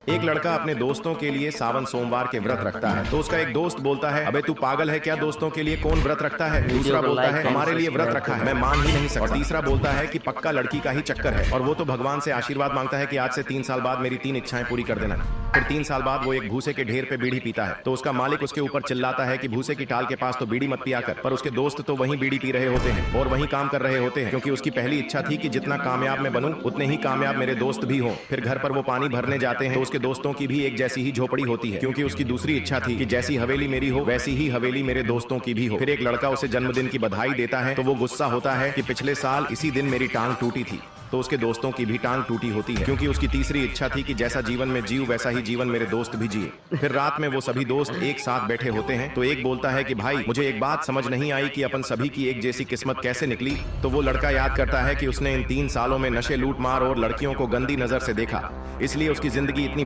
एक लड़का अपने दोस्तों के लिए सावन सोमवार के व्रत रखता है तो उसका एक दोस्त बोलता है, अबे तू पागल है क्या, दोस्तों के लिए कौन व्रत रखता है। दूसरा बोलता है, हमारे लिए व्रत रखा है, मैं मान ही नहीं सकता। और तीसरा बोलता है कि पक्का लड़की का ही चक्कर है और वो तो भगवान से आशीर्वाद मांगता है कि आज से 3 साल बाद मेरी 3 इच्छाएं पूरी कर देना। फिर 3 साल बाद वो एक भूसे के ढेर पे बीड़ी पीता है तो उसका मालिक उसके ऊपर चिल्लाता है कि भूसे की टाल के पास तो बीड़ी मत पिया कर। पर उसके दोस्त तो वहीं बीड़ी पी रहे होते हैं और वहीं काम कर रहे होते हैं, क्योंकि उसकी पहली इच्छा थी कि जितना कामयाब मैं बनूं उतने ही कामयाब मेरे दोस्त भी हों। फिर घर पर वो पानी भरने जाते हैं तो उसके दोस्तों की भी एक जैसी ही झोपड़ी होती है, क्योंकि उसकी दूसरी इच्छा थी कि जैसी हवेली मेरी हो वैसी ही हवेली मेरे दोस्तों की भी हो। फिर एक लड़का उसे जन्मदिन की बधाई देता है तो वो गुस्सा होता है कि पिछले साल इसी दिन मेरी टांग टूटी थी। तो उसके दोस्तों की भी टांग टूटी होती है, क्योंकि उसकी तीसरी इच्छा थी कि जैसा जीवन में जीव वैसा ही जीवन मेरे दोस्त भी जिए। फिर रात में वो सभी दोस्त एक साथ बैठे होते हैं तो एक बोलता है कि भाई मुझे एक बात समझ नहीं आई कि अपन सभी की एक जैसी किस्मत कैसे निकली। तो वो लड़का याद करता है कि उसने इन 3 सालों में नशे, लूट मार और लड़कियों को गंदी नजर से देखा, इसलिए उसकी जिंदगी इतनी